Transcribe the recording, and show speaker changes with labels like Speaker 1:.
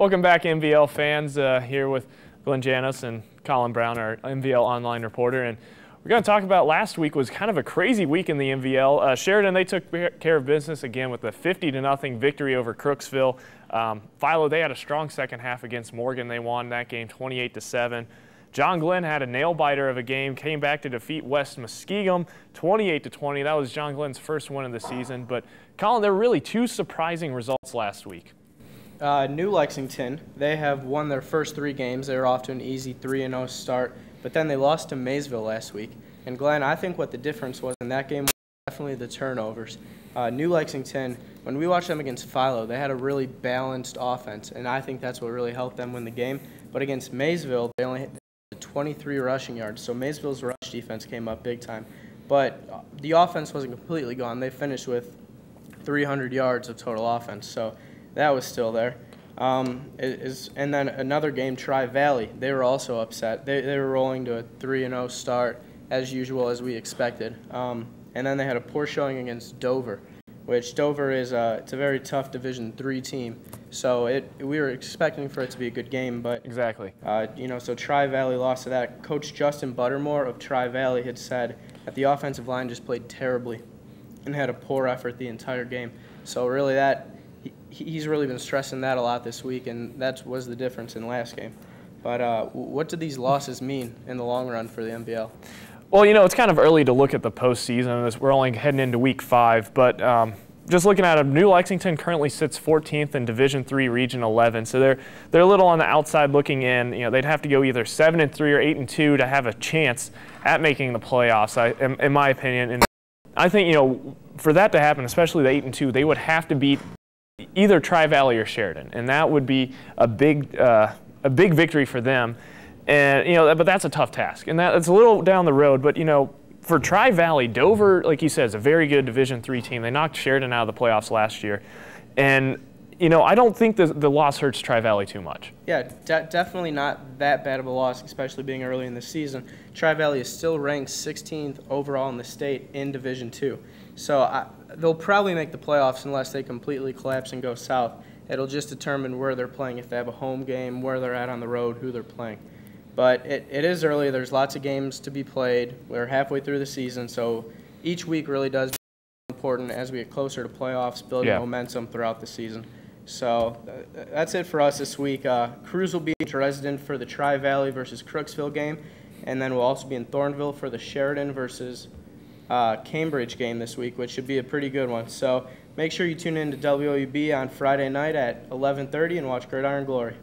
Speaker 1: Welcome back, MVL fans. Here with Janos and Colin Brown, our MVL online reporter. And we're going to talk about last week was kind of a crazy week in the MVL. Sheridan, they took care of business again with a 50-0 victory over Crooksville. Philo, they had a strong second half against Morgan. They won that game 28-7. John Glenn had a nail-biter of a game, came back to defeat West Muskegum 28-20. That was John Glenn's first win of the season. But, Colin, there were really two surprising results last week.
Speaker 2: New Lexington, they have won their first 3 games. They were off to an easy 3-0 start, but then they lost to Maysville last week. And Glenn, I think what the difference was in that game was definitely the turnovers. New Lexington, when we watched them against Philo, they had a really balanced offense, and I think that's what really helped them win the game. But against Maysville, they only had 23 rushing yards, so Maysville's rush defense came up big time. But the offense wasn't completely gone. They finished with 300 yards of total offense, so that was still there. And then another game, Tri-Valley, they were also upset. They were rolling to a 3-0 start, as usual, as we expected. And then they had a poor showing against Dover, which Dover is it's a very tough Division III team. So we were expecting for it to be a good game, but
Speaker 1: exactly.
Speaker 2: So Tri-Valley lost to that. Coach Justin Buttermore of Tri-Valley had said that the offensive line just played terribly and had a poor effort the entire game. So really he's really been stressing that a lot this week, and that was the difference in last game. But what do these losses mean in the long run for the MVL?
Speaker 1: Well, it's kind of early to look at the postseason. We're only heading into Week 5, but just looking at them, New Lexington currently sits 14th in Division III, Region 11. So they're a little on the outside looking in. They'd have to go either 7-3 or 8-2 to have a chance at making the playoffs, in my opinion. And I think for that to happen, especially the 8-2, they would have to beat either Tri-Valley or Sheridan, and that would be a big victory for them. And but that's a tough task, and it's a little down the road. But for Tri-Valley, Dover, like you said, is a very good Division III team. They knocked Sheridan out of the playoffs last year, and I don't think the loss hurts Tri-Valley too much.
Speaker 2: Yeah, definitely not that bad of a loss, especially being early in the season. Tri-Valley is still ranked 16th overall in the state in Division II. So they'll probably make the playoffs unless they completely collapse and go south. It'll just determine where they're playing, if they have a home game, where they're at on the road, who they're playing. But it is early. There's lots of games to be played. We're halfway through the season, so each week really does become important as we get closer to playoffs, building momentum throughout the season. So that's it for us this week. Cruz will be in Dresden for the Tri-Valley versus Crooksville game, and then we'll also be in Thornville for the Sheridan versus Cambridge game this week, which should be a pretty good one. So make sure you tune in to WOUB on Friday night at 11:30 and watch Gridiron Glory.